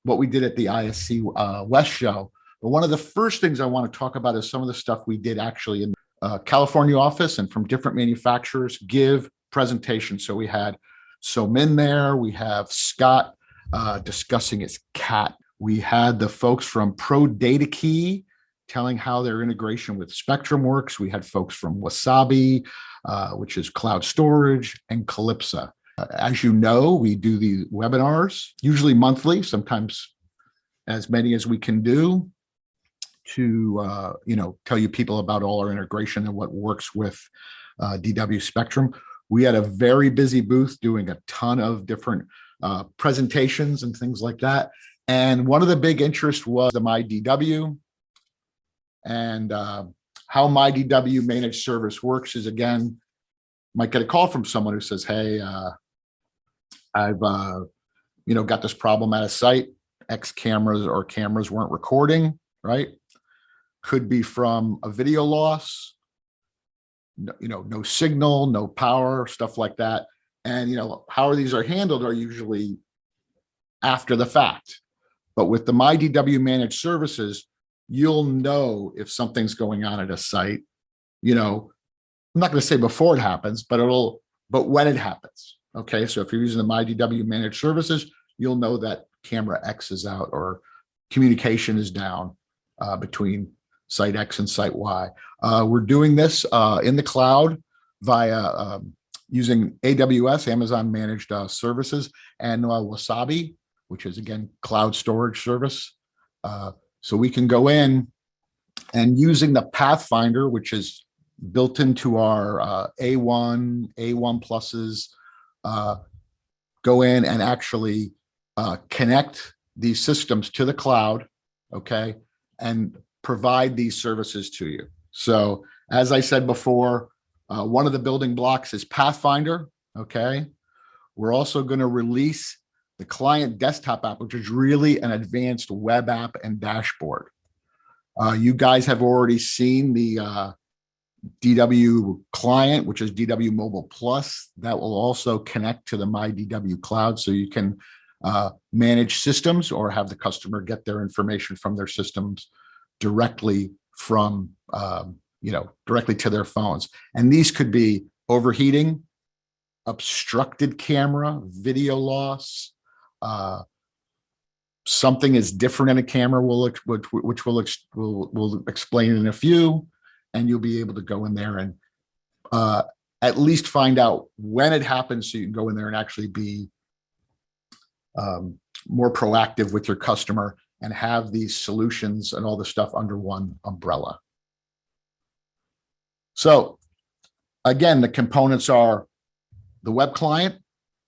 what we did at the ISC West show. But one of the first things I want to talk about is some of the stuff we did actually in California office and from different manufacturers give presentations. So we had Somin there, we have Scott discussing his cat. We had the folks from Pro Data Key telling how their integration with Spectrum works. We had folks from Wasabi, which is cloud storage, and Calypso. As you know, we do the webinars, usually monthly, sometimes as many as we can do, to tell you people about all our integration and what works with DW Spectrum. We had a very busy booth doing a ton of different presentations and things like that. And one of the big interests was the MyDW. And how MyDW managed service works is, again, might get a call from someone who says, hey, I've got this problem at a site, X cameras or cameras weren't recording, right? Could be from a video loss, no signal, no power, stuff like that. And how these are handled are usually after the fact. But with the MyDW managed services, you'll know if something's going on at a site. I'm not going to say before it happens, but when it happens. Okay, so if you're using the MyDW managed services, you'll know that camera X is out or communication is down between site X and site Y. We're doing this in the cloud via using AWS, Amazon Managed Services, and Wasabi, which is, again, cloud storage service. So we can go in and using the Pathfinder, which is built into our A1 pluses, go in and actually connect these systems to the cloud, okay, and provide these services to you. So as I said before, one of the building blocks is Pathfinder, okay? We're also going to release the client desktop app, which is really an advanced web app and dashboard. You guys have already seen the DW client, which is DW Mobile Plus. That will also connect to the MyDW cloud, so you can manage systems or have the customer get their information from their systems directly from, directly to their phones. And these could be overheating, obstructed camera, video loss, something is different in a camera, which we'll explain in a few, and you'll be able to go in there and at least find out when it happens, so you can go in there and actually be more proactive with your customer and have these solutions and all the stuff under one umbrella. So again, the components are the web client,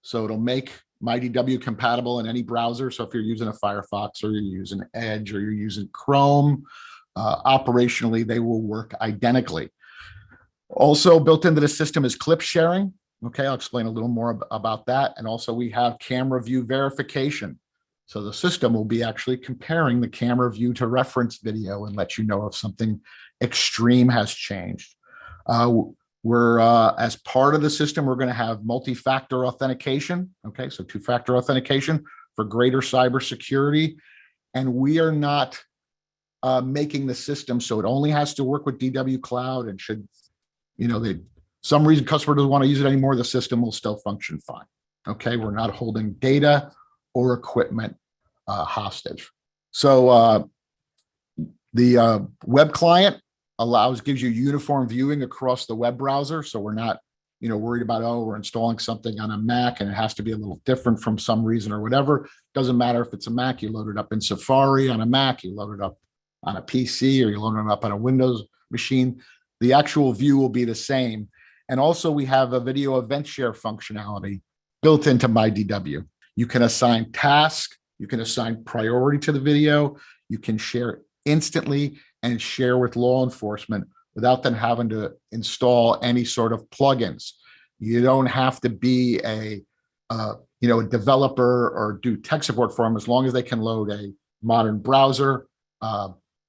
so it'll make MyDW compatible in any browser. So if you're using a Firefox or you're using Edge or you're using Chrome, operationally, they will work identically. Also built into the system is clip sharing. Okay, I'll explain a little more about that. And also we have camera view verification. So the system will be actually comparing the camera view to reference video and let you know if something extreme has changed. We're as part of the system, we're going to have multi-factor authentication. Okay, so two-factor authentication for greater cybersecurity. And we are not making the system so it only has to work with DW Cloud, and should, some reason customer doesn't want to use it anymore, the system will still function fine. Okay, we're not holding data or equipment hostage. So the web client gives you uniform viewing across the web browser. So we're not, worried about, we're installing something on a Mac and it has to be a little different from some reason or whatever. Doesn't matter if it's a Mac, you load it up in Safari on a Mac, you load it up on a PC, or you load it up on a Windows machine. The actual view will be the same. And also we have a video event share functionality built into MyDW. You can assign tasks, you can assign priority to the video, you can share instantly and share with law enforcement without them having to install any sort of plugins. You don't have to be a developer or do tech support for them. As long as they can load a modern browser,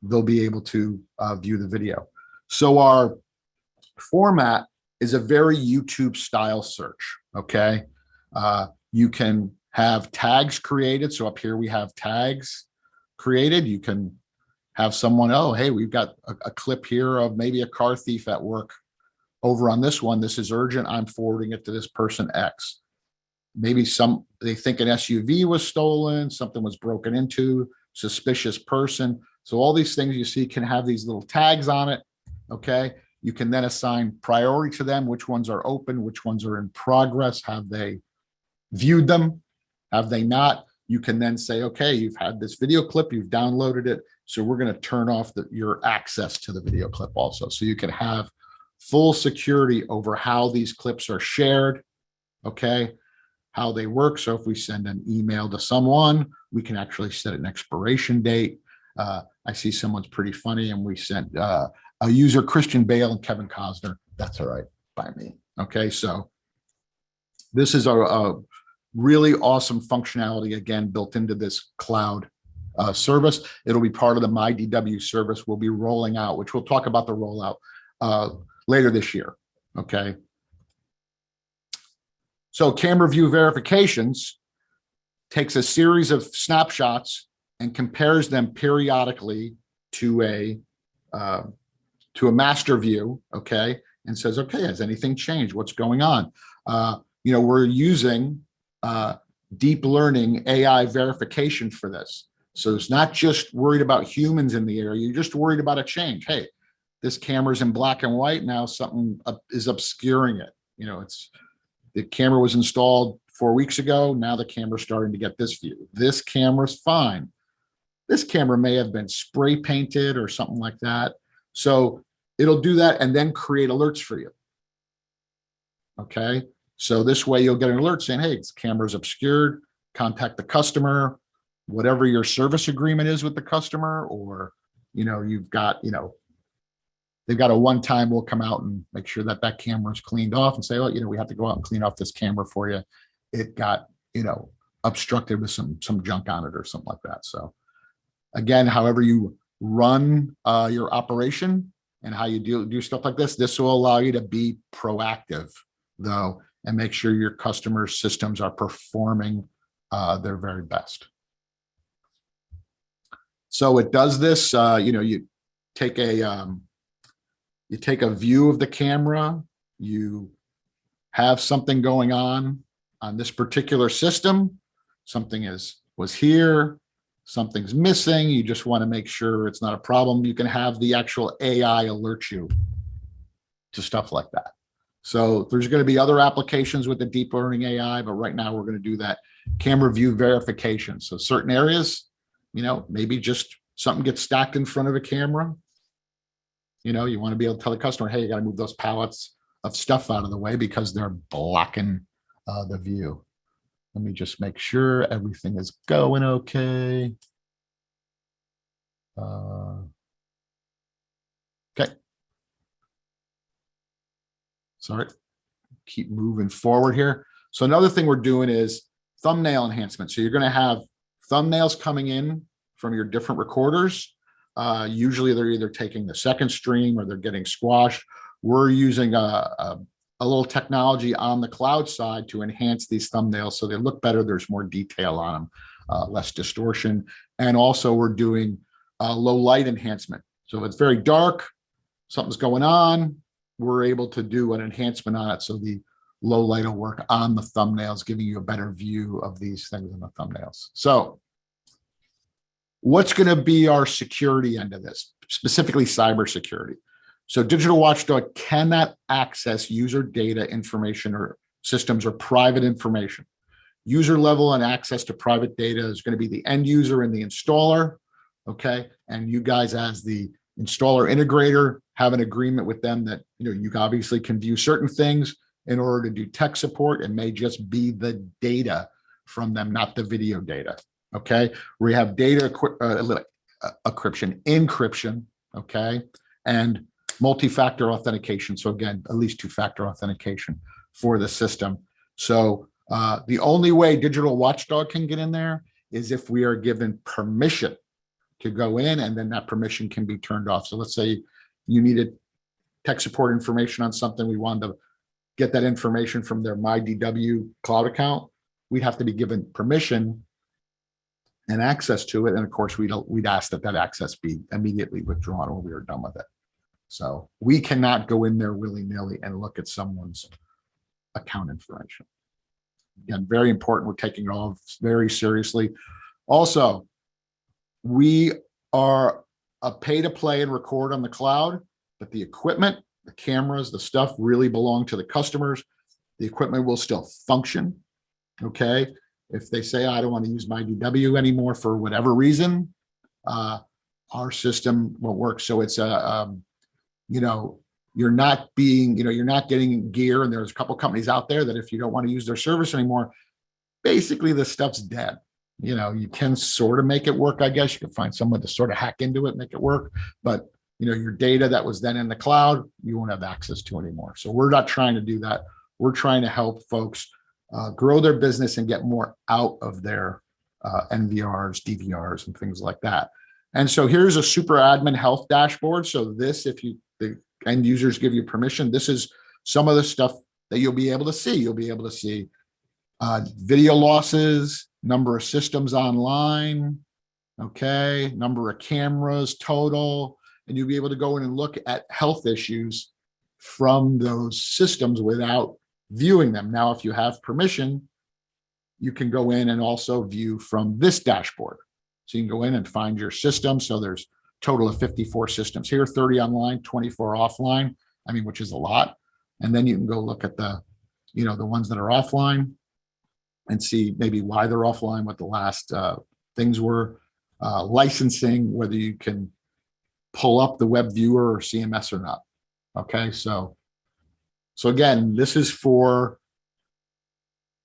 they'll be able to view the video. So our format is a very YouTube style search, okay? You can have tags created. So up here we have tags created. You can have someone, oh, hey, we've got a clip here of maybe a car thief at work. Over on this one, this is urgent. I'm forwarding it to this person X. Maybe they think an SUV was stolen, something was broken into, suspicious person. So all these things you see can have these little tags on it, okay? You can then assign priority to them, which ones are open, which ones are in progress, have they viewed them, have they not? You can then say, okay, you've had this video clip, you've downloaded it, so we're gonna turn off your access to the video clip also. So you can have full security over how these clips are shared, okay? How they work. So if we send an email to someone, we can actually set an expiration date. I see someone's pretty funny, and we sent a user, Christian Bale and Kevin Costner. That's all right by me. Okay, so this is a really awesome functionality, again, built into this cloud service. It'll be part of the MyDW service we'll be rolling out, which we'll talk about the rollout later this year, okay? So camera view verifications takes a series of snapshots and compares them periodically to a master view, okay? And says, okay, has anything changed? What's going on? We're using deep learning AI verification for this. So it's not just worried about humans in the area, you're just worried about a change. Hey, this camera's in black and white, now something is obscuring it. The camera was installed 4 weeks ago. Now the camera's starting to get this view. This camera's fine. This camera may have been spray painted or something like that. So it'll do that and then create alerts for you. Okay. So this way you'll get an alert saying, hey, this camera's obscured, contact the customer, whatever your service agreement is with the customer, or, you've got, they've got a one-time, we'll come out and make sure that that camera is cleaned off and say, oh, we have to go out and clean off this camera for you. It got, obstructed with some junk on it or something like that. So again, however you run your operation and how you do stuff like this will allow you to be proactive though, and make sure your customer systems are performing their very best. So it does this, you take a view of the camera, you have something going on this particular system, something was here, something's missing, you just want to make sure it's not a problem. You can have the actual AI alert you to stuff like that. So there's going to be other applications with the deep learning AI, but right now we're going to do that camera view verification. So certain areas, maybe just something gets stacked in front of a camera. You want to be able to tell the customer, hey, you got to move those pallets of stuff out of the way because they're blocking the view. Let me just make sure everything is going okay. Okay. Sorry, keep moving forward here. So another thing we're doing is thumbnail enhancement. So you're going to have thumbnails coming in from your different recorders. Usually they're either taking the second stream or they're getting squashed. We're using a little technology on the cloud side to enhance these thumbnails so they look better. There's more detail on them, less distortion. And also we're doing low light enhancement. So if it's very dark, something's going on, we're able to do an enhancement on it. So the low light will work on the thumbnails, giving you a better view of these things in the thumbnails. So what's going to be our security end of this, specifically cybersecurity? So Digital Watchdog cannot access user data information or systems or private information. User level and access to private data is going to be the end user and the installer, okay? And you guys as the installer integrator have an agreement with them that you obviously can view certain things in order to do tech support. It may just be the data from them, not the video data. Okay, we have data encryption, okay, and multi-factor authentication. So again, at least two-factor authentication for the system. So the only way Digital Watchdog can get in there is if we are given permission to go in, and then that permission can be turned off. So let's say you needed tech support information on something, we wanted to get that information from their MyDW cloud account. we'd have to be given permission and access to it. And of course, we'd ask that access be immediately withdrawn when we were done with it. So we cannot go in there willy-nilly and look at someone's account information. Again, very important. We're taking it all very seriously. Also, we are a pay to play and record on the cloud, but the equipment, the cameras, the stuff really belong to the customers. The equipment will still function. Okay. If they say, I don't want to use my DW anymore for whatever reason, our system won't work. So it's you're not getting gear. And there's a couple companies out there that if you don't want to use their service anymore, basically the stuff's dead. You can sort of make it work. I guess you can find someone to sort of hack into it, make it work. But your data that was then in the cloud, you won't have access to anymore. So we're not trying to do that. We're trying to help folks grow their business and get more out of their NVRs, DVRs, and things like that. And so here's a super admin health dashboard. So this, if the end users give you permission, this is some of the stuff that you'll be able to see. You'll be able to see video losses, number of systems online, okay, number of cameras total, and you'll be able to go in and look at health issues from those systems without viewing them. Now, if you have permission, you can go in and also view from this dashboard. So you can go in and find your system. So there's a total of 54 systems here, 30 online, 24 offline, which is a lot. And then you can go look at the ones that are offline and see maybe why they're offline, what the last things were, licensing, whether you can pull up the web viewer or CMS or not. Okay, so again, this is for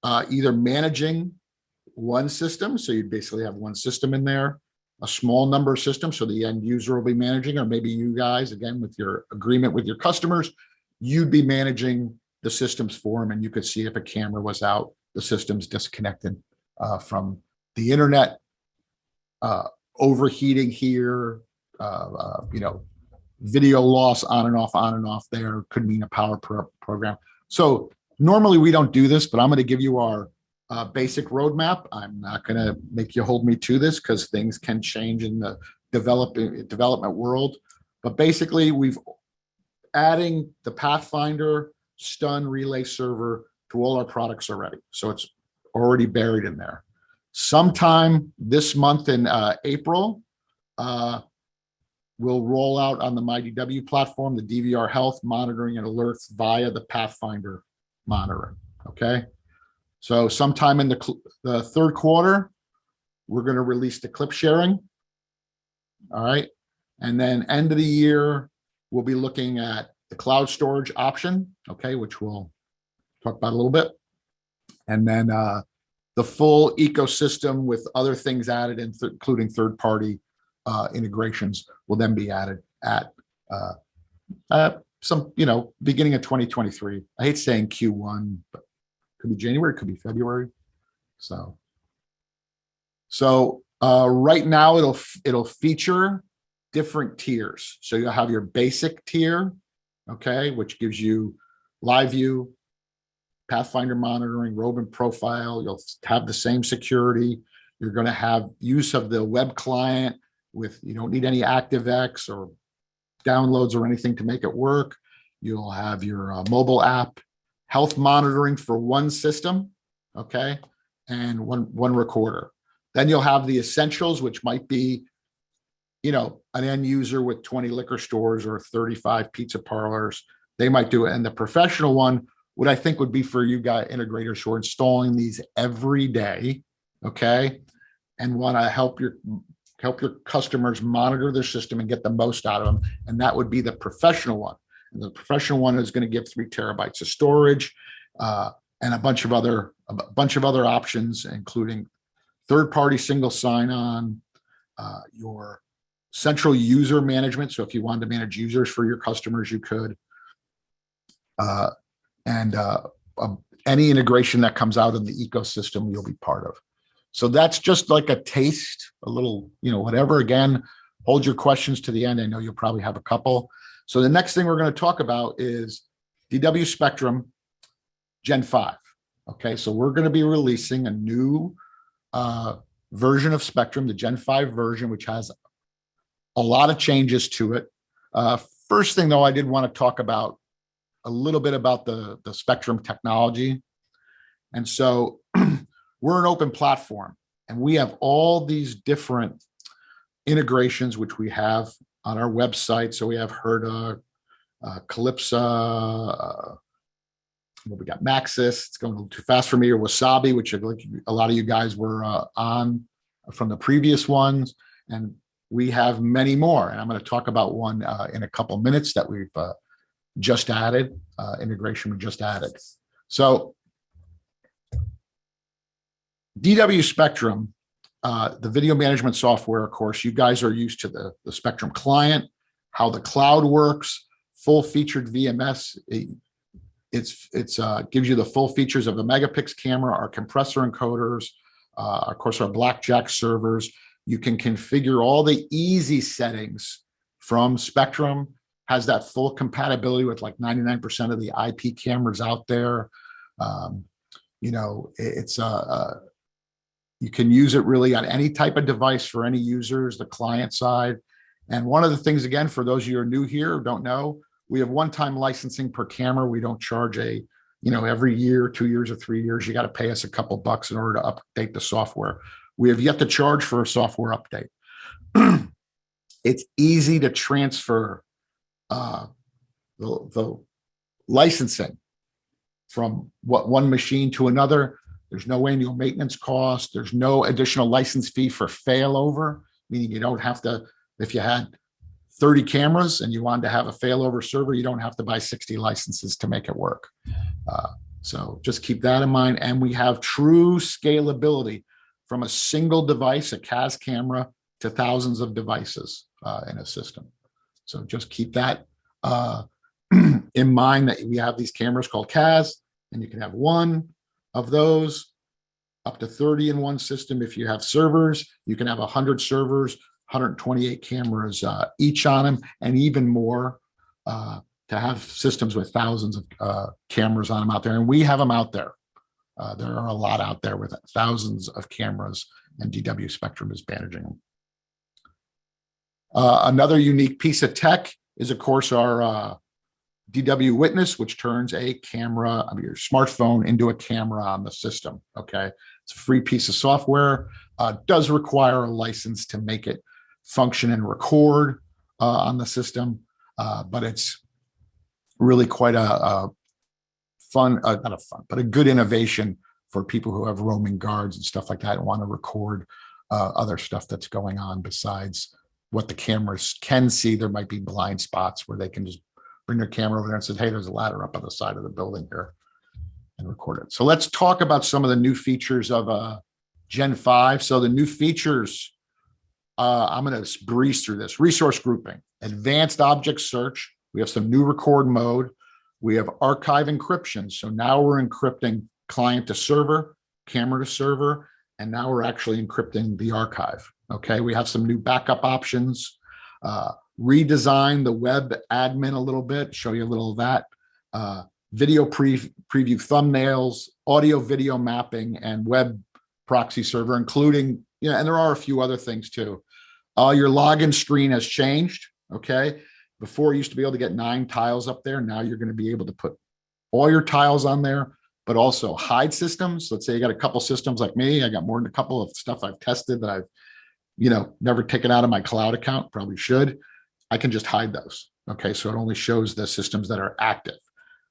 either managing one system. So you basically have one system in there, a small number of systems. So the end user will be managing, or maybe you guys, again, with your agreement with your customers, you'd be managing the systems for them. And you could see if a camera was out, the system's disconnected from the internet, overheating here, video loss on and off there could mean a power program. So normally we don't do this, but I'm going to give you our basic roadmap. I'm not going to make you hold me to this because things can change in the development world. But basically, we've adding the Pathfinder Stun Relay Server to all our products already. So it's already buried in there. Sometime this month in April, we'll roll out on the MyDW platform the DVR health monitoring and alerts via the Pathfinder monitoring. Okay. So sometime in the third quarter, we're going to release the clip sharing. All right. And then end of the year, we'll be looking at the cloud storage option, okay, which we'll talk about a little bit. And then the full ecosystem with other things added, including third-party integrations, will then be added at some, beginning of 2023. I hate saying Q1, but it could be January, it could be February. So right now it'll feature different tiers. So you'll have your basic tier, okay, which gives you live view, Pathfinder monitoring, Robin profile. You'll have the same security. You're going to have use of the web client you don't need any ActiveX or downloads or anything to make it work. You'll have your mobile app, health monitoring for one system, okay, and one recorder. Then you'll have the essentials, which might be, an end user with 20 liquor stores or 35 pizza parlors. They might do it. And the professional one, what I think would be for you guys integrators who are installing these every day, okay, and want to help your customers monitor their system and get the most out of them. And that would be the professional one. And the professional one is going to give 3 terabytes of storage and a bunch of other options, including third-party single sign-on, your central user management. So if you wanted to manage users for your customers, you could, and any integration that comes out of the ecosystem, you'll be part of. So that's just like a taste, a little, whatever. Again, hold your questions to the end. I know you'll probably have a couple. So the next thing we're going to talk about is DW Spectrum Gen 5. Okay, so we're going to be releasing a new version of Spectrum, the Gen 5 version, which has a lot of changes to it. First thing, though, I did want to talk about a little bit about the Spectrum technology. And so we're an open platform, and we have all these different integrations, which we have on our website. So we have Herta, Calypsa, we got Maxis. It's going a little too fast for me, or Wasabi, which a lot of you guys were on from the previous ones. And we have many more. And I'm going to talk about one in a couple minutes that we've just added, integration we just added. So DW Spectrum, the video management software, of course, you guys are used to the Spectrum client, how the cloud works, full featured VMS. It's gives you the full features of the megapix camera, our compressor encoders, of course, our blackjack servers. You can configure all the easy settings from Spectrum, has that full compatibility with like 99% of the IP cameras out there. You know, it's you can use it really on any type of device for any users, the client side. And one of the things, again, for those of you who are new here or don't know, we have one-time licensing per camera. We don't charge every year, 2 years, or 3 years, you got to pay us a couple bucks in order to update the software. We have yet to charge for a software update. It's easy to transfer the licensing from one machine to another. There's no annual maintenance cost. There's no additional license fee for failover, meaning you don't have to, if you had 30 cameras and you wanted to have a failover server, you don't have to buy 60 licenses to make it work. So just keep that in mind. And we have true scalability from a single device, a CAS camera, to thousands of devices in a system. So just keep that in mind, that we have these cameras called CAS, and you can have one of those, up to 30 in one system. If you have servers, you can have 100 servers, 128 cameras each on them, and even more to have systems with thousands of cameras on them out there. And we have them out there. There are a lot out there with thousands of cameras, and DW Spectrum is managing them. Another unique piece of tech is, of course, our DW Witness, which turns a camera, your smartphone, into a camera on the system. Okay, it's a free piece of software. Does require a license to make it function and record on the system, but it's really quite a fun, not a fun, but a good innovation for people who have roaming guards and stuff like that and want to record other stuff that's going on besides what the cameras can see. There might be blind spots where they can just bring their camera over there and say, hey, there's a ladder up on the side of the building here, and record it. So let's talk about some of the new features of Gen 5. So the new features, I'm going to breeze through this. Resource grouping, advanced object search. We have some new record mode. We have archive encryption. So now we're encrypting client to server, camera to server, and now we're actually encrypting the archive. Okay, we have some new backup options. Redesign the web admin a little bit, show you a little of that. Video preview thumbnails, audio video mapping, and web proxy server, including, and there are a few other things too. Your login screen has changed. Okay, before you used to be able to get 9 tiles up there. Now you're going to be able to put all your tiles on there, but also hide systems. Let's say you got a couple systems like me. I got more than a couple of stuff I've tested that I've never taken out of my cloud account, probably should. I can just hide those. Okay, so it only shows the systems that are active.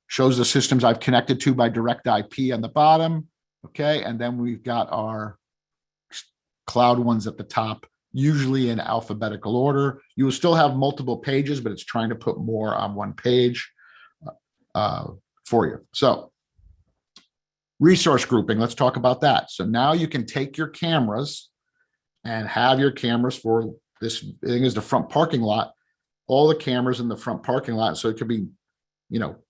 Shows the systems I've connected to by direct IP on the bottom. Okay, and then we've got our cloud ones at the top, usually in alphabetical order. You will still have multiple pages, but it's trying to put more on one page for you. So resource grouping, let's talk about that. So now you can take your cameras and have your cameras for this thing is the front parking lot, all the cameras in the front parking lot. So it could be,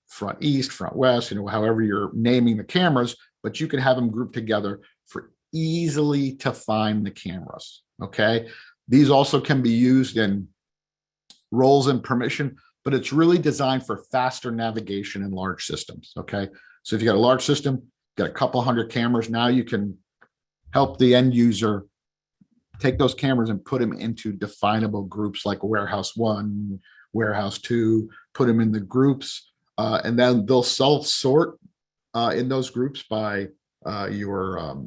front east, front west, however you're naming the cameras, but you can have them grouped together for easily to find the cameras. Okay. These also can be used in roles and permission, but it's really designed for faster navigation in large systems. Okay. So if you got a large system, got a couple hundred cameras. Now you can help the end user take those cameras and put them into definable groups like warehouse 1, warehouse 2, put them in the groups, and then they'll self-sort in those groups by your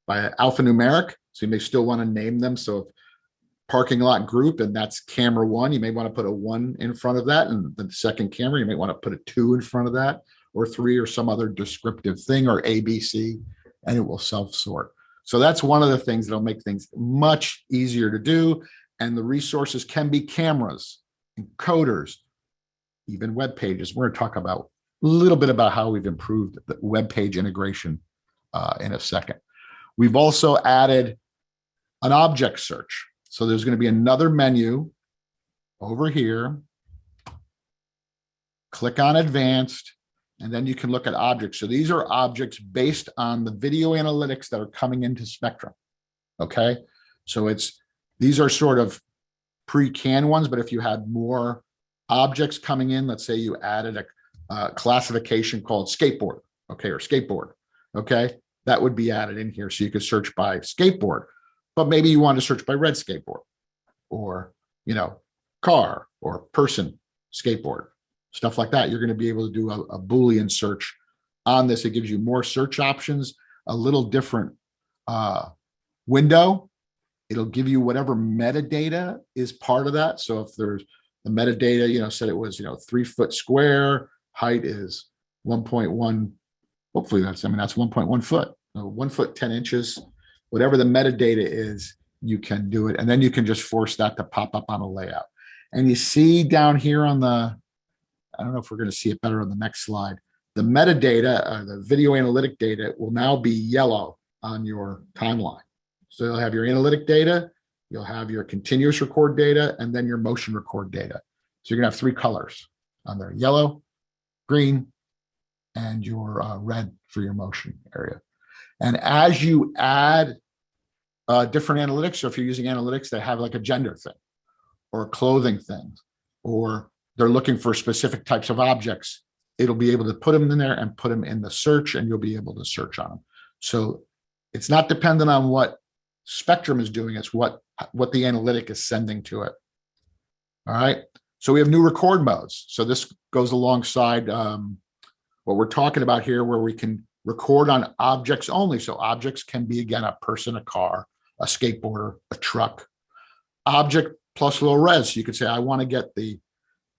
by alphanumeric. So you may still want to name them. So if parking lot group, and that's camera 1, you may want to put a 1 in front of that, and the second camera, you may want to put a 2 in front of that, or 3, or some other descriptive thing, or ABC, and it will self-sort. So that's one of the things that'll make things much easier to do. And the resources can be cameras, encoders, even web pages. We're going to talk about a little bit about how we've improved the web page integration in a second. We've also added an object search. So there's going to be another menu over here. Click on advanced, and then you can look at objects. So these are objects based on the video analytics that are coming into Spectrum. Okay. So these are sort of pre-canned ones, but if you had more objects coming in, let's say you added a classification called skateboard, okay, or skateboard, okay, that would be added in here. So you could search by skateboard, but maybe you want to search by red skateboard, or, car, or person skateboard, stuff like that. You're going to be able to do a Boolean search on this. It gives you more search options, a little different window. It'll give you whatever metadata is part of that. So if there's the metadata, said it was, 3 foot square, height is 1.1. Hopefully that's 1.1 foot, 1 foot, 10 inches, whatever the metadata is, you can do it. And then you can just force that to pop up on a layout. And you see down here on I don't know if we're going to see it better on the next slide, the metadata, the video analytic data will now be yellow on your timeline. So you'll have your analytic data, you'll have your continuous record data, and then your motion record data. So you're going to have 3 colors on there: yellow, green, and your red for your motion area. And as you add different analytics, so if you're using analytics that have like a gender thing or clothing things, or they're looking for specific types of objects, it'll be able to put them in there and put them in the search, and you'll be able to search on them. So it's not dependent on what Spectrum is doing, it's what the analytic is sending to it. All right. So we have new record modes. So this goes alongside what we're talking about here, where we can record on objects only. So objects can be, again, a person, a car, a skateboarder, a truck. Object plus low res. You could say, I want to get the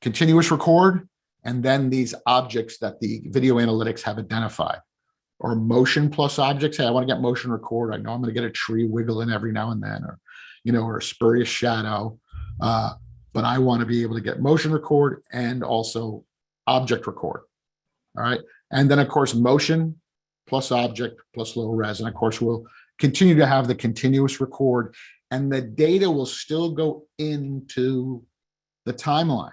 continuous record and then these objects that the video analytics have identified. Or motion plus objects. Hey, I want to get motion record. I know I'm going to get a tree wiggling every now and then, or a spurious shadow. But I want to be able to get motion record and also object record. All right. And then, of course, motion plus object plus low res. And of course, we'll continue to have the continuous record, and the data will still go into the timeline.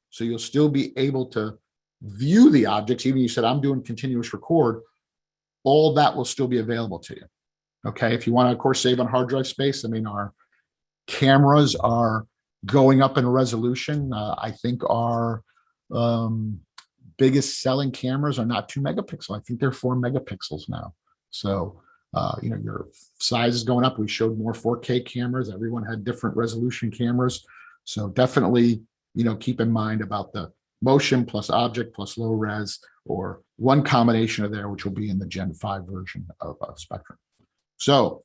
So you'll still be able to view the objects. Even you said, I'm doing continuous record, all that will still be available to you. Okay. If you want to, of course, save on hard drive space, our cameras are going up in resolution. I think our biggest selling cameras are not 2 megapixel. I think they're 4 megapixels now. So, your size is going up. We showed more 4K cameras. Everyone had different resolution cameras. So definitely, keep in mind about the motion plus object plus low res, or one combination of there, which will be in the Gen 5 version of Spectrum. So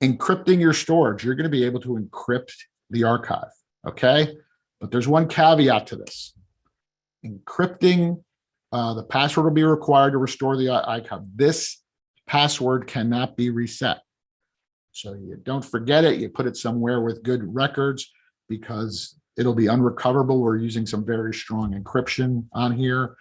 encrypting your storage, you're going to be able to encrypt the archive. Okay. But there's one caveat to this. Encrypting, the password will be required to restore the archive. This password cannot be reset. So you don't forget it. You put it somewhere with good records, because it'll be unrecoverable. We're using some very strong encryption on here.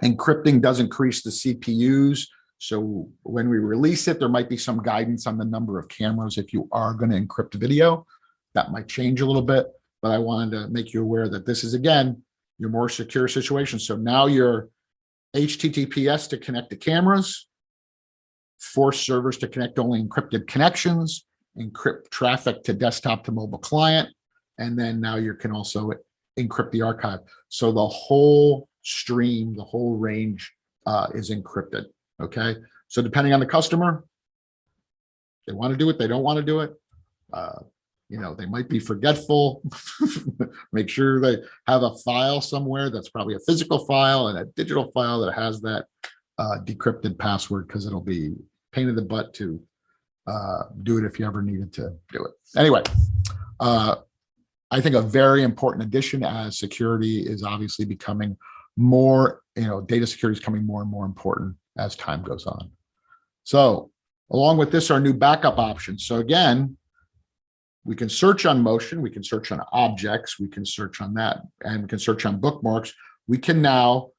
Encrypting does increase the CPUs. So when we release it, there might be some guidance on the number of cameras. If you are going to encrypt video, that might change a little bit, but I wanted to make you aware that this is, again, your more secure situation. So now your HTTPS to connect to cameras, force servers to connect only encrypted connections, encrypt traffic to desktop to mobile client, and then now you can also encrypt the archive. So the whole stream, the whole range is encrypted. Okay, so depending on the customer, they want to do it, they don't want to do it. They might be forgetful. Make sure they have a file somewhere that's probably a physical file and a digital file that has that decrypted password, because it'll be a pain in the butt to do it if you ever needed to do it. Anyway, I think a very important addition, as security is obviously becoming more, data security is becoming more and more important as time goes on. So along with this are new backup options. So again, we can search on motion, we can search on objects, we can search on that, and we can search on bookmarks. We can now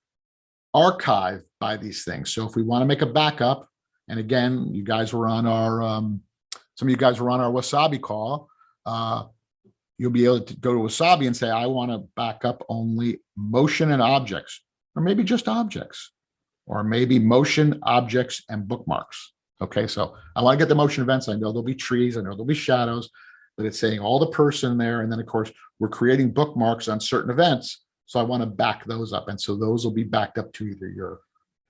archive by these things. So if we want to make a backup, and again, you guys were on our, some of you guys were on our Wasabi call, you'll be able to go to Wasabi and say, I want to back up only motion and objects, or maybe just objects, or maybe motion, objects, and bookmarks. Okay, so I want to get the motion events. I know there'll be trees, I know there'll be shadows, but it's saying all the person there. And then of course, we're creating bookmarks on certain events. So I want to back those up. And so those will be backed up to either your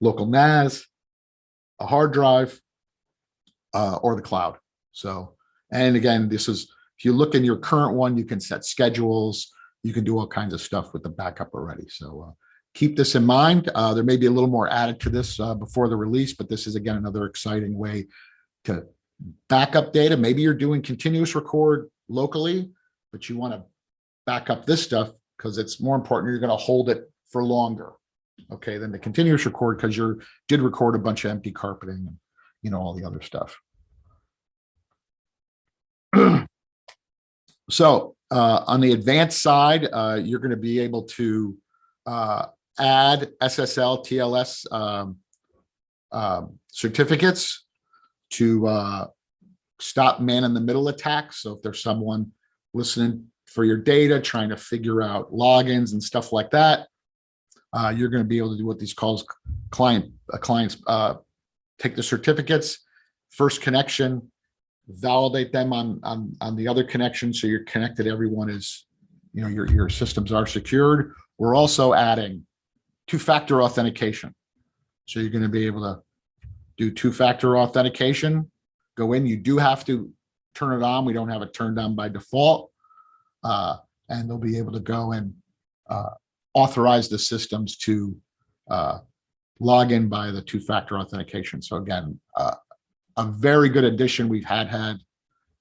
local NAS, a hard drive, or the cloud. So, and again, this is, if you look in your current one, you can set schedules, you can do all kinds of stuff with the backup already. So keep this in mind. There may be a little more added to this before the release, but this is, again, another exciting way to back up data. Maybe you're doing continuous record locally, but you want to back up this stuff because it's more important. You're going to hold it for longer, okay, than the continuous record, because you did record a bunch of empty carpeting and, all the other stuff. So on the advanced side, you're going to be able to add SSL, TLS certificates to stop man-in-the-middle attacks. So if there's someone listening for your data, trying to figure out logins and stuff like that, you're going to be able to do what these calls clients take the certificates, first connection, validate them on the other connection, so you're connected. Everyone is, your systems are secured. We're also adding two-factor authentication. So you're going to be able to do two-factor authentication. Go in, you do have to turn it on. We don't have it turned on by default. And they'll be able to go and authorize the systems to log in by the two-factor authentication. So again, a very good addition. We've had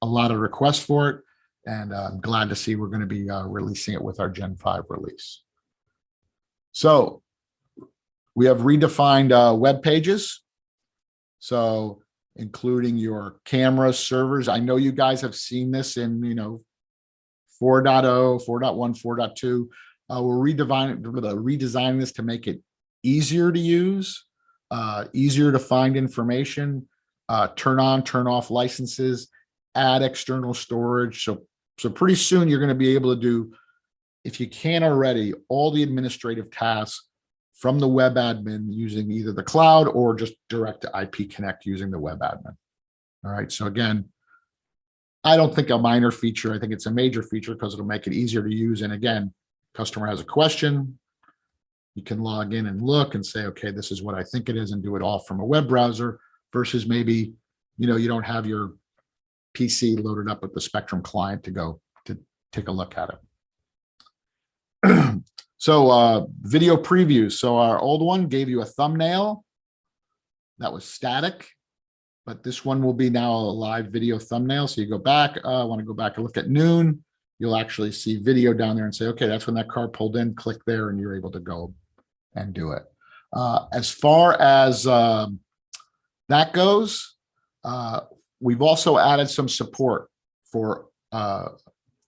a lot of requests for it, and I'm glad to see we're going to be releasing it with our Gen 5 release. So we have redefined web pages. So including your cameras, servers. I know you guys have seen this in 4.0, 4.1, 4.2. We're redesigning this to make it easier to use, easier to find information, turn on, turn off licenses, add external storage. So pretty soon you're going to be able to do, if you can already, all the administrative tasks from the web admin using either the cloud or just direct to IP Connect using the web admin. All right. So again, I don't think a minor feature. I think it's a major feature because it'll make it easier to use. And again, customer has a question, you can log in and look and say, okay, this is what I think it is, and do it all from a web browser, versus maybe, you don't have your PC loaded up with the Spectrum client to go to take a look at it. So video previews. So our old one gave you a thumbnail that was static, but this one will be now a live video thumbnail. So you go back, I want to go back and look at noon. You'll actually see video down there and say, okay, that's when that car pulled in, click there, and you're able to go and do it. As far as that goes, we've also added some support for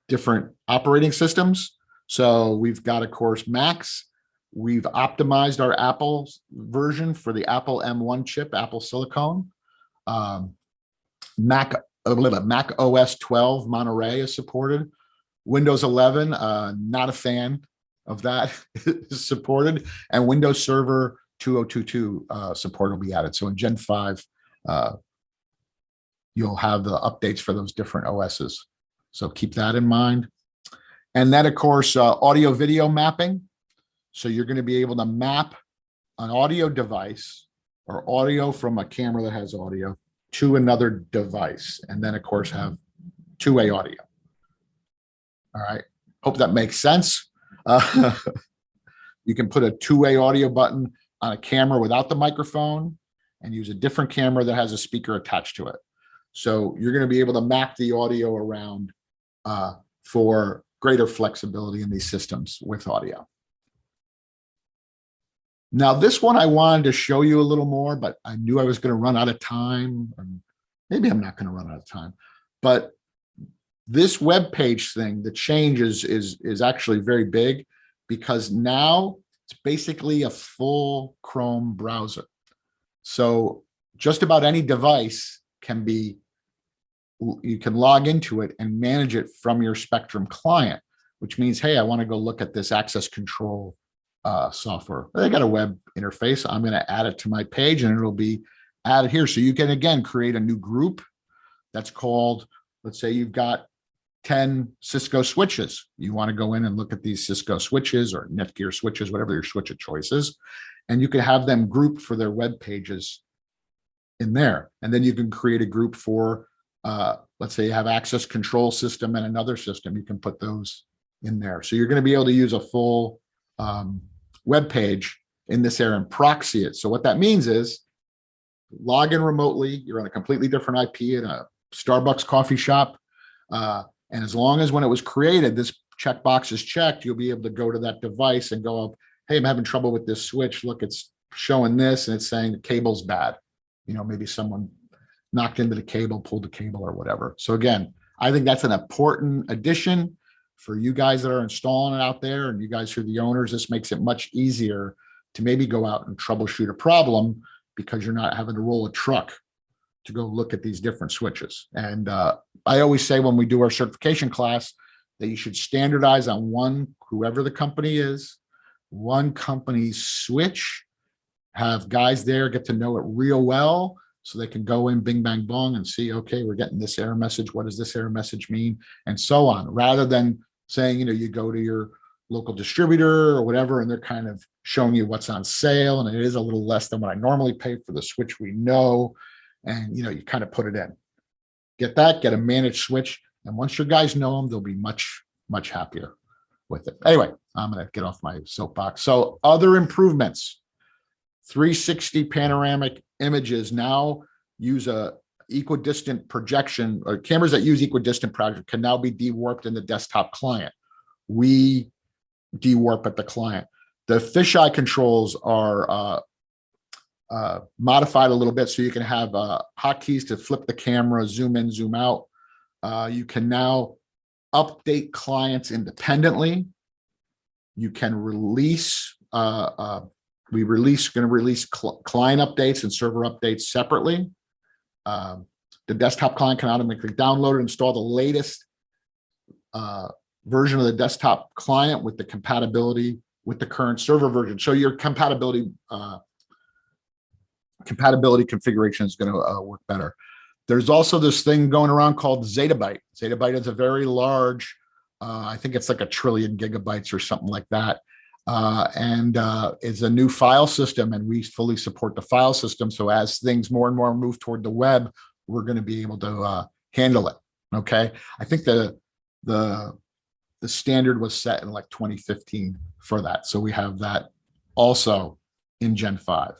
different operating systems. So we've got, of course, Macs. We've optimized our Apple version for the Apple M1 chip, Apple Silicon. Mac OS 12 Monterey is supported. Windows 11, not a fan of that, is supported. And Windows Server 2022 support will be added. So in Gen 5, you'll have the updates for those different OSs. So keep that in mind. And then, of course, audio video mapping. So you're going to be able to map an audio device or audio from a camera that has audio to another device, and then of course have two-way audio. All right, hope that makes sense. You can put a two-way audio button on a camera without the microphone and use a different camera that has a speaker attached to it. So you're going to be able to map the audio around for greater flexibility in these systems with audio. Now, this one I wanted to show you a little more, but I knew I was going to run out of time. And maybe I'm not going to run out of time. But this web page thing, the change is actually very big, because now it's basically a full Chrome browser. So just about any device you can log into it and manage it from your Spectrum client, which means, hey, I want to go look at this access control software. They got a web interface. I'm going to add it to my page and it'll be added here. So you can, again, create a new group that's called, let's say you've got 10 Cisco switches. You want to go in and look at these Cisco switches or Netgear switches, whatever your switch of choice is, and you can have them grouped for their web pages in there. And then you can create a group for, let's say you have access control system and another system, you can put those in there. So you're going to be able to use a full web page in this area and proxy it. So what that means is log in remotely, you're on a completely different IP in a Starbucks coffee shop. And as long as when it was created, this checkbox is checked, you'll be able to go to that device and go up, hey, I'm having trouble with this switch. Look, it's showing this and it's saying the cable's bad. You know, maybe someone knocked into the cable, pulled the cable or whatever. So again, I think that's an important addition for you guys that are installing it out there, and you guys who are the owners. This makes it much easier to maybe go out and troubleshoot a problem because you're not having to roll a truck to go look at these different switches. And I always say when we do our certification class that you should standardize on one, whoever the company is, one company's switch, have guys there get to know it real well so they can go in bing, bang, bong and see, okay, we're getting this error message. What does this error message mean? And so on, rather than saying, you know, you go to your local distributor or whatever, and they're kind of showing you what's on sale. And it is a little less than what I normally pay for the switch we know. And, you know, you kind of put it in, get a managed switch. And once your guys know them, they'll be much, much happier with it. Anyway, I'm going to get off my soapbox. So other improvements, 360 panoramic images now use a equidistant projection, or cameras that use equidistant projection can now be dewarped in the desktop client. We dewarp at the client. The fisheye controls are modified a little bit, so you can have hotkeys to flip the camera, zoom in, zoom out. You can now update clients independently. You can release, going to release client updates and server updates separately. The desktop client can automatically download and install the latest version of the desktop client with the compatibility with the current server version. So your compatibility configuration is going to work better. There's also this thing going around called Zettabyte. Zettabyte is a very large, I think it's like 1 trillion gigabytes or something like that. And it's a new file system, and we fully support the file system. So as things more and more move toward the web, we're going to be able to handle it. Okay. I think the standard was set in like 2015 for that. So we have that also in Gen 5.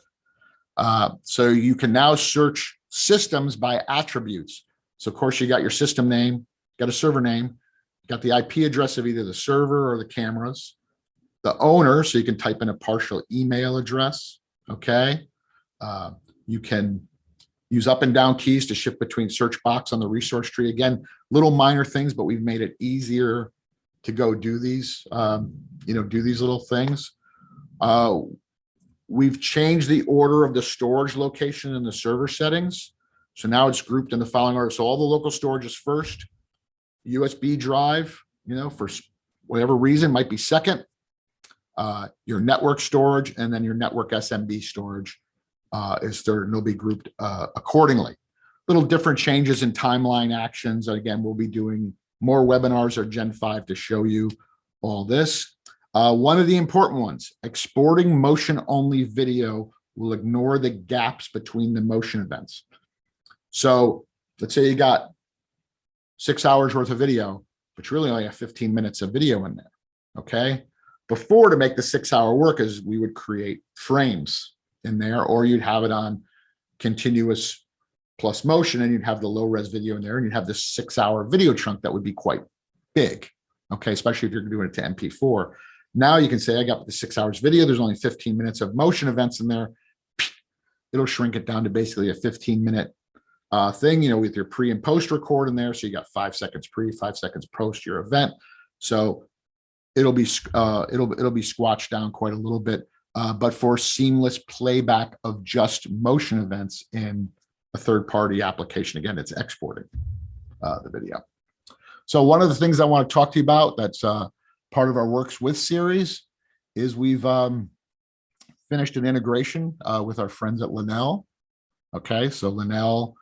So you can now search systems by attributes. So of course you got your system name, got a server name, got the IP address of either the server or the cameras, the owner, so you can type in a partial email address. Okay. You can use up and down keys to shift between search box on the resource tree. Again, little minor things, but we've made it easier to go do these, do these little things. We've changed the order of the storage location in the server settings. So now it's grouped in the following order. So all the local storage is first, USB drive, for whatever reason might be second, your network storage, and then your network SMB storage is third, and they'll be grouped accordingly. Little different changes in timeline actions. Again, we'll be doing more webinars or Gen 5 to show you all this. One of the important ones, exporting motion only video will ignore the gaps between the motion events. So let's say you got 6 hours worth of video, but you really only have 15 minutes of video in there. Okay. Before, to make the 6 hour work, is we would create frames in there, or you'd have it on continuous plus motion, and you'd have the low res video in there, and you'd have this 6 hour video chunk that would be quite big. Okay. Especially if you're doing it to MP4. Now you can say, I got the 6 hours video. There's only 15 minutes of motion events in there. It'll shrink it down to basically a 15-minute thing, you know, with your pre and post record in there. So you got 5 seconds pre, 5 seconds post your event. So it'll be squashed down quite a little bit, but for seamless playback of just motion events in a third-party application. Again, it's exporting the video. So one of the things I want to talk to you about that's part of our Works With series is we've finished an integration with our friends at Linnell. Okay, so Linnell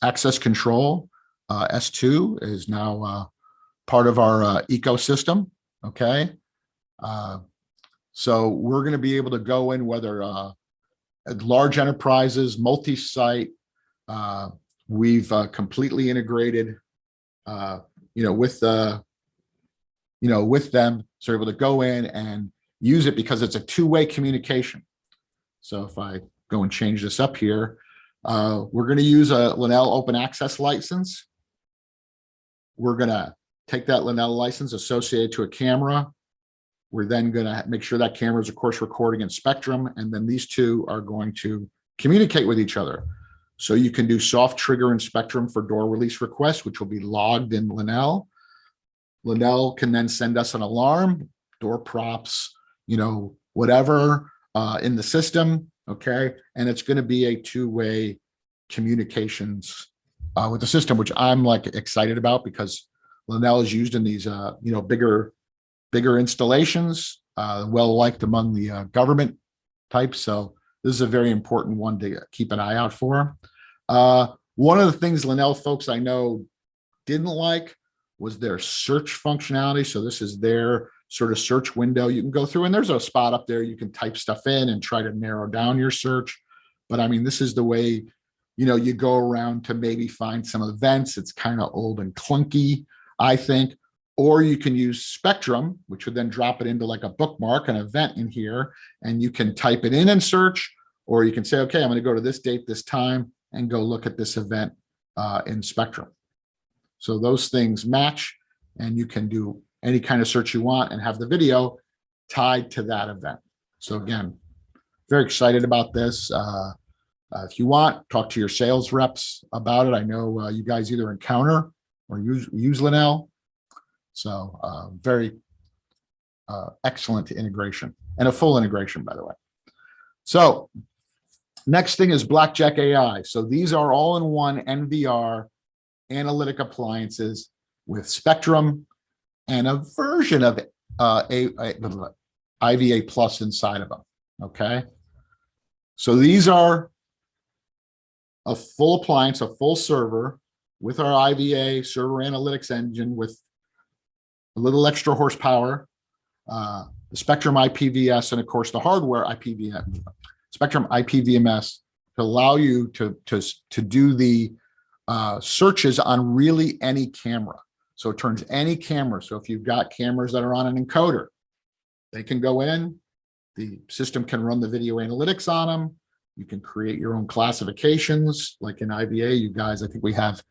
Access Control S2 is now part of our ecosystem. Okay, so we're going to be able to go in, whether large enterprises, multi-site, we've completely integrated, with them, so we're able to go in and use it because it's a two-way communication. So if I go and change this up here, we're going to use a Linnell open access license. We're going to take that Linnell license associated to a camera. We're then going to make sure that camera is, of course, recording in Spectrum, and then these two are going to communicate with each other. So you can do soft trigger in Spectrum for door release requests, which will be logged in Linnell. Linnell can then send us an alarm, door props, whatever in the system, okay? And it's going to be a two-way communications with the system, which I'm excited about because Linnell is used in these, bigger installations, well-liked among the government types. So this is a very important one to keep an eye out for. One of the things Linnell folks I know didn't like was their search functionality. So this is their sort of search window you can go through, and there's a spot up there you can type stuff in and try to narrow down your search. But I mean, this is the way, you go around to maybe find some events. It's kind of old and clunky, I think. Or you can use Spectrum, which would then drop it into like a bookmark, an event in here, and you can type it in and search, or you can say, okay, I'm going to go to this date, this time, and go look at this event in Spectrum. So those things match, and you can do any kind of search you want and have the video tied to that event. So again, very excited about this. If you want, talk to your sales reps about it. I know you guys either encounter or use Linnell. So very excellent integration, and a full integration, by the way. So next thing is Blackjack AI. So these are all-in-one NVR analytic appliances with Spectrum and a version of IVA Plus inside of them. Okay. So these are a full appliance, a full server with our IVA server analytics engine with a little extra horsepower, the Spectrum IPVS, and of course the hardware Spectrum IPVMS to allow you to do the searches on really any camera. So it turns any camera. So if you've got cameras that are on an encoder, they can go in, the system can run the video analytics on them. You can create your own classifications. Like in IVA, you guys, I think we have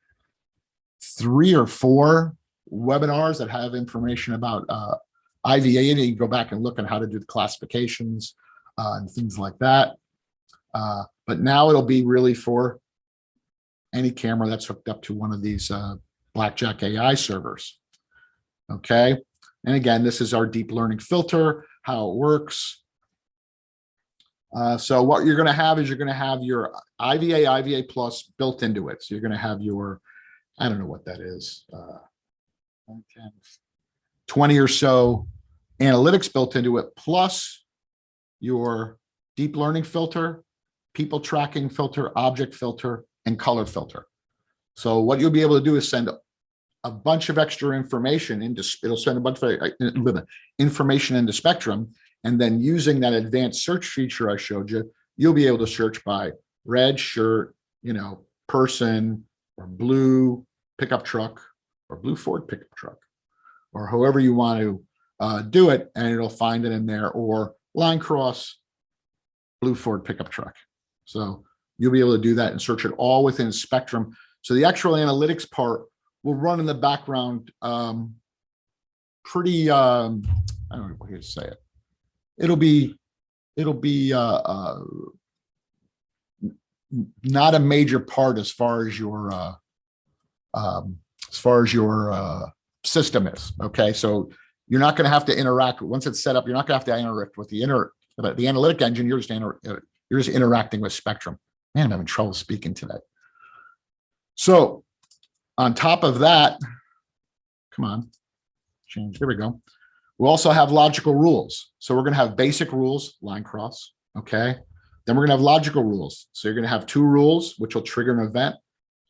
3 or 4 webinars that have information about IVA, and you can go back and look at how to do the classifications and things like that. But now it'll be really for any camera that's hooked up to one of these Blackjack AI servers. Okay. And again, this is our deep learning filter, how it works. So what you're going to have is you're going to have your IVA Plus built into it. So you're going to have your, I don't know what that is, 20 or so analytics built into it, plus your deep learning filter, people tracking filter, object filter, and color filter. So what you'll be able to do is send a bunch of extra information it'll send a bunch of information into Spectrum. And then using that advanced search feature I showed you, you'll be able to search by red shirt, person, or blue pickup truck, or blue Ford pickup truck, or however you want to do it, and it'll find it in there, or line cross, blue Ford pickup truck. So you'll be able to do that and search it all within Spectrum. So the actual analytics part will run in the background pretty, I don't know how to say it. It'll be not a major part as far as your system is. Okay, so you're not going to have to interact once it's set up. You're not going to have to interact with the analytic engine. You're just interacting with Spectrum. Man, I'm having trouble speaking today. So on top of that, come on, change. There we go. We'll also have logical rules. So we're going to have basic rules, line cross. Okay. Then we're going to have logical rules. So you're going to have 2 rules, which will trigger an event,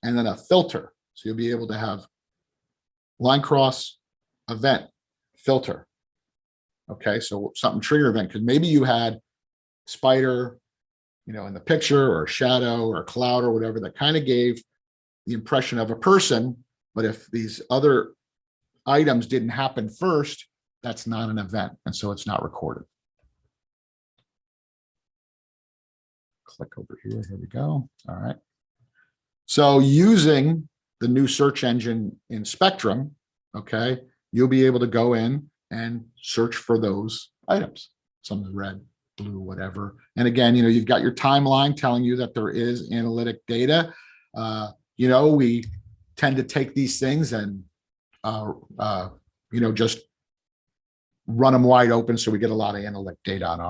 and then a filter. So you'll be able to have line cross, event, filter. Okay. So something trigger event, because maybe you had spider, in the picture, or a shadow, or a cloud, or whatever, that kind of gave the impression of a person. But if these other items didn't happen first, that's not an event, and so it's not recorded. Click over here. Here we go. All right. So using the new search engine in Spectrum, okay, you'll be able to go in and search for those items. Some is red, blue, whatever. And again, you've got your timeline telling you that there is analytic data. We tend to take these things and, just run them wide open, so we get a lot of analytic data on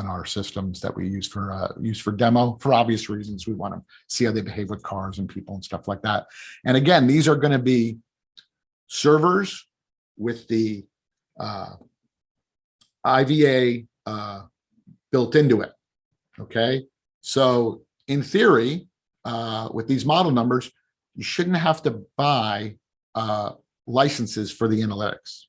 our systems that we use for demo. For obvious reasons, we want to see how they behave with cars and people and stuff like that. And again, these are going to be servers with the IVA built into it. Okay, so in theory, with these model numbers, you shouldn't have to buy licenses for the analytics.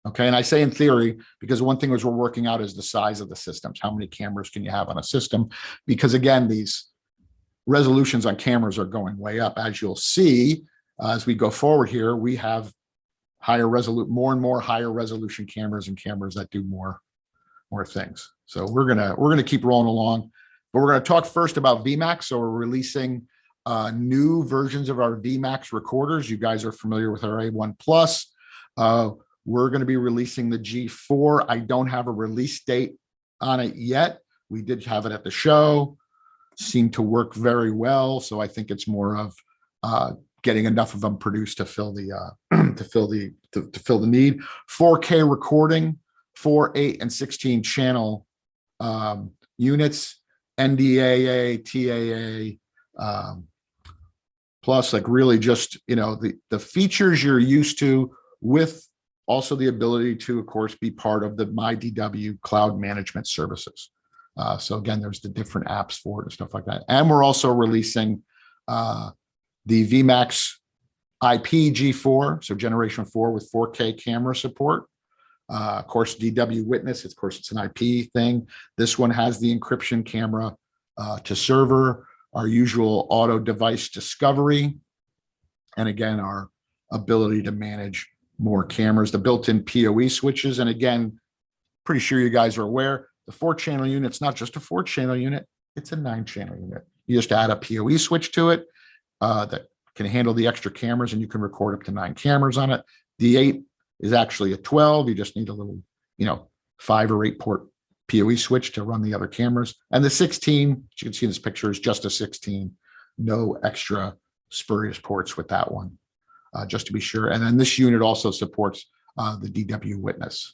Okay, and I say in theory because one thing we're working out is the size of the systems. How many cameras can you have on a system? Because again, these resolutions on cameras are going way up. As you'll see, as we go forward here, we have more and more higher resolution cameras, and cameras that do more things. So we're gonna keep rolling along, but we're gonna talk first about VMAX. So we're releasing new versions of our VMAX recorders. You guys are familiar with our A1 Plus. We're going to be releasing the G4. I don't have a release date on it yet. We did have it at the show. Seemed to work very well. So I think it's more of getting enough of them produced to fill the need. 4K recording, 4, 8, and 16 channel units, NDAA, TAA, plus like really just the features you're used to, with also the ability to, of course, be part of the MyDW cloud management services. So again, there's the different apps for it and stuff like that. And we're also releasing the VMAX IP G4, so generation 4 with 4K camera support. Of course, DW Witness, of course, it's an IP thing. This one has the encryption camera to server, our usual auto device discovery, and again, our ability to manage more cameras, the built-in PoE switches. And again, pretty sure you guys are aware, the 4-channel unit's not just a 4-channel unit, it's a 9-channel unit. You just add a PoE switch to it that can handle the extra cameras, and you can record up to 9 cameras on it. The 8 is actually a 12. You just need a little, 5 or 8 port PoE switch to run the other cameras. And the 16, as you can see in this picture, is just a 16, no extra spurious ports with that one. Just to be sure. And then this unit also supports the DW Witness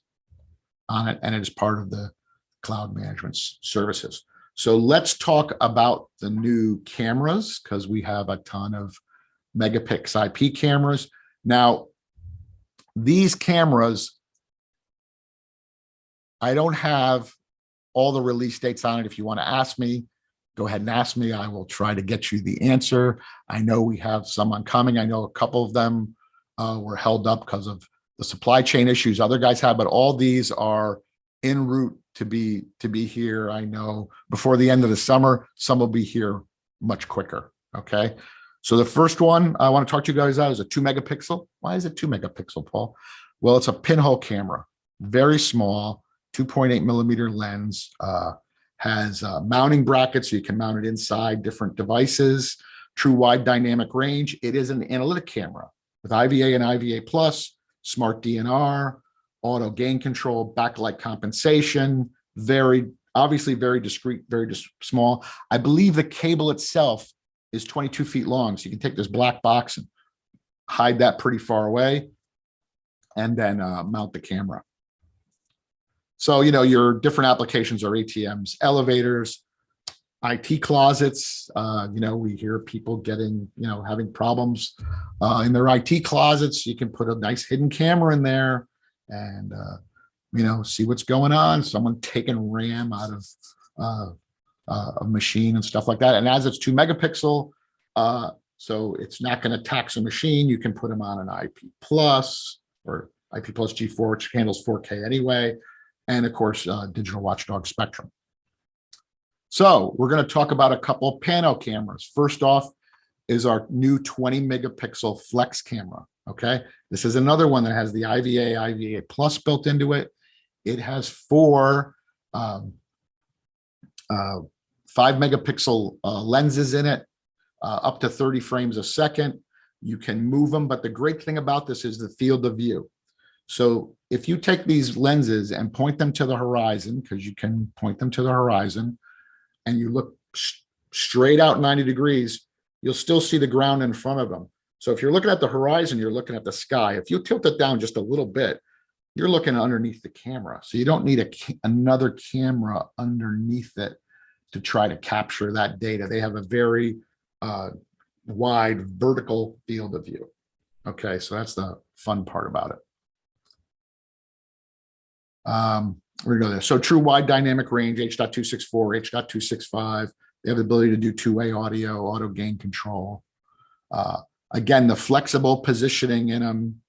on it, and it is part of the cloud management services. So let's talk about the new cameras, because we have a ton of megapix IP cameras. Now, these cameras, I don't have all the release dates on it. If you want to ask me, go ahead and ask me. I will try to get you the answer. I know we have some coming. I know a couple of them were held up because of the supply chain issues other guys have, but all these are en route to be here. I know before the end of the summer, some will be here much quicker. Okay. So the first one I want to talk to you guys about is a 2 megapixel. Why is it 2 megapixel, Paul? Well, it's a pinhole camera, very small, 2.8 millimeter lens, has mounting brackets so you can mount it inside different devices, true wide dynamic range. It is an analytic camera with IVA and IVA plus, smart DNR, auto gain control, backlight compensation, obviously very discreet, very small. I believe the cable itself is 22 feet long. So you can take this black box and hide that pretty far away and then mount the camera. So, your different applications are ATMs, elevators, IT closets. We hear people getting, having problems in their IT closets. You can put a nice hidden camera in there and, see what's going on. Someone taking RAM out of a machine and stuff like that. And as it's 2 megapixel, so it's not going to tax a machine. You can put them on an IP plus or IP plus G4, which handles 4K anyway. And of course, digital Watchdog Spectrum. So we're going to talk about a couple of pano cameras. First off is our new 20 megapixel flex camera. Okay. This is another one that has the IVA plus built into it. It has 4 5 megapixel lenses in it, up to 30 frames a second. You can move them, but the great thing about this is the field of view. So if you take these lenses and point them to the horizon, because you can point them to the horizon, and you look straight out 90 degrees, you'll still see the ground in front of them. So if you're looking at the horizon, you're looking at the sky. If you tilt it down just a little bit, you're looking underneath the camera. So you don't need another camera underneath it to try to capture that data. They have a very wide vertical field of view. Okay, so that's the fun part about it. We're gonna go there. So true wide dynamic range, H.264, H.265. They have the ability to do two-way audio, auto gain control. Again, the flexible positioning in them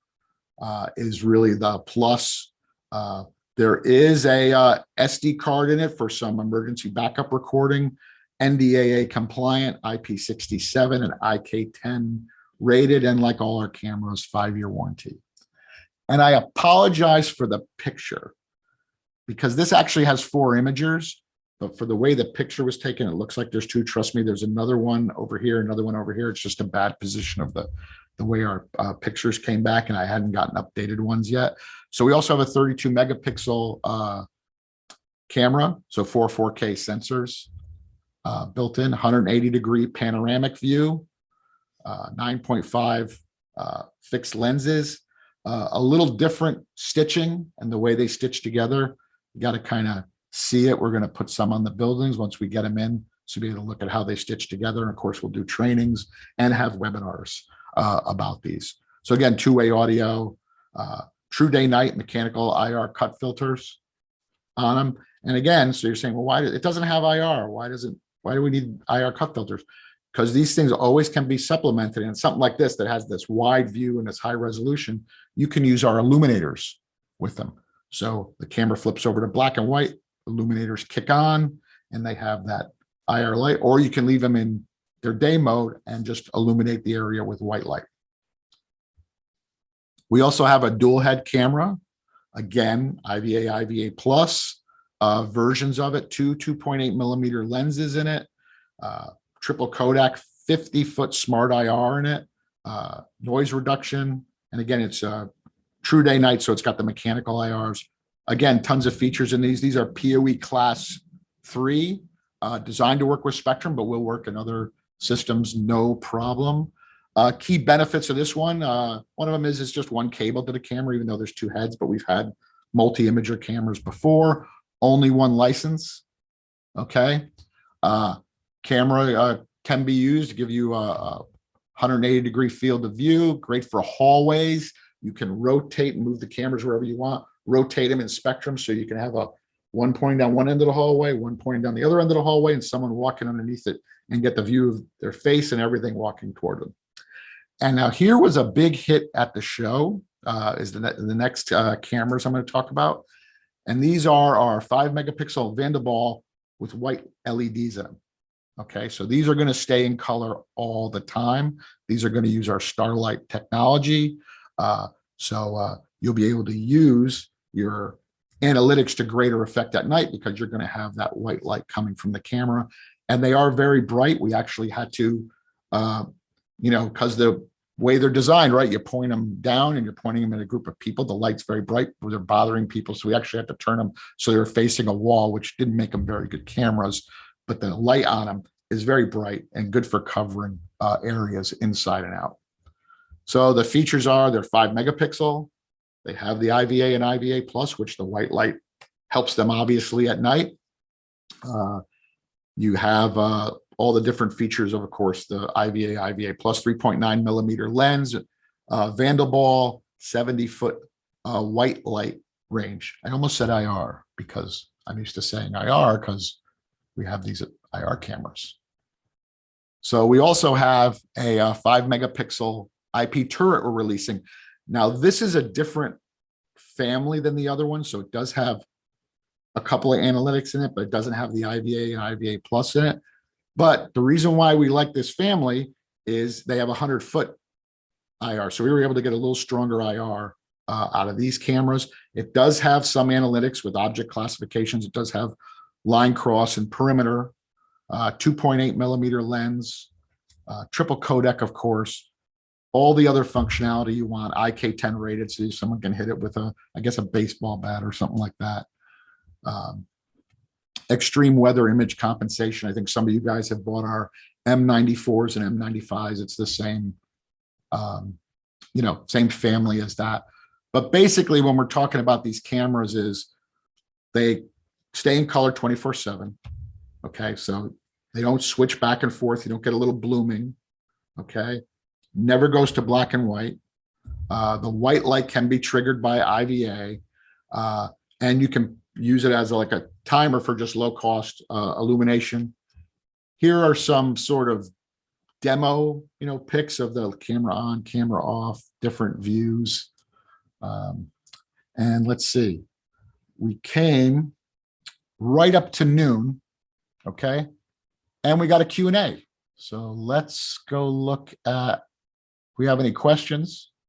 is really the plus. There is a SD card in it for some emergency backup recording, NDAA compliant, IP67 and IK10 rated, and like all our cameras, 5-year warranty. And I apologize for the picture because this actually has 4 imagers, but for the way the picture was taken, it looks like there's 2. Trust me, there's another one over here, another one over here. It's just a bad position of the way our pictures came back, and I hadn't gotten updated ones yet. So we also have a 32 megapixel camera, so 4 4K sensors built in, 180-degree panoramic view, 9.5 fixed lenses, a little different stitching and the way they stitch together. You got to kind of see it. We're going to put some on the buildings once we get them in, so be able to look at how they stitch together. And of course, we'll do trainings and have webinars about these. So again, two-way audio, true day night mechanical IR cut filters on them. And again, so you're saying, well, why it doesn't have IR? Why do we need IR cut filters? Because these things always can be supplemented. And something like this that has this wide view and this high resolution, you can use our illuminators with them. So the camera flips over to black and white, illuminators kick on, and they have that IR light, or you can leave them in their day mode and just illuminate the area with white light. We also have a dual head camera. Again, IVA plus versions of it, 2.8 millimeter lenses in it, triple Kodak, 50-foot smart IR in it, noise reduction. And again, it's true day night, so it's got the mechanical IRs. Again, tons of features in these. These are PoE class 3, designed to work with Spectrum, but will work in other systems, no problem. Key benefits of this one of them is it's just one cable to the camera, even though there's 2 heads, but we've had multi-imager cameras before. Only 1 license, okay? Camera can be used to give you a 180-degree field of view, great for hallways. You can rotate and move the cameras wherever you want, rotate them in Spectrum, so you can have one pointing down one end of the hallway, one pointing down the other end of the hallway, and someone walking underneath it and get the view of their face and everything walking toward them. And now here was a big hit at the show, is the next cameras I'm going to talk about. And these are our 5 megapixel Van der Waals with white LEDs in them. Okay, so these are going to stay in color all the time. These are going to use our Starlight technology. So you'll be able to use your analytics to greater effect at night because you're going to have that white light coming from the camera. And they are very bright. We actually had to, because the way they're designed, right? You point them down and you're pointing them at a group of people. The light's very bright, they're bothering people. So we actually had to turn them so they're facing a wall, which didn't make them very good cameras. But the light on them is very bright and good for covering areas inside and out. So the features are they're 5 megapixel. They have the IVA and IVA plus, which the white light helps them obviously at night. You have all the different features of course, the IVA plus 3.9 millimeter lens, Van der Waals 70-foot white light range. I almost said IR because I'm used to saying IR because we have these IR cameras. So we also have a 5 megapixel IP turret we're releasing. Now this is a different family than the other one. So it does have a couple of analytics in it, but it doesn't have the IVA and IVA plus in it. But the reason why we like this family is they have 100-foot IR. So we were able to get a little stronger IR out of these cameras. It does have some analytics with object classifications. It does have line cross and perimeter, 2.8 millimeter lens, triple codec, of course, all the other functionality you want, IK10 rated, so someone can hit it with a baseball bat or something like that. Extreme weather image compensation. I think some of you guys have bought our M94s and M95s. It's the same, same family as that. But basically, when we're talking about these cameras, is they stay in color 24/7. Okay, so they don't switch back and forth. You don't get a little blooming. Okay, never goes to black and white. The white light can be triggered by IVA, and you can use it as like a timer for just low cost illumination. Here are some sort of demo, pics of the camera on, camera off, different views. And let's see, we came right up to noon, okay? And we got a Q&A. So let's go look at, if we have any questions.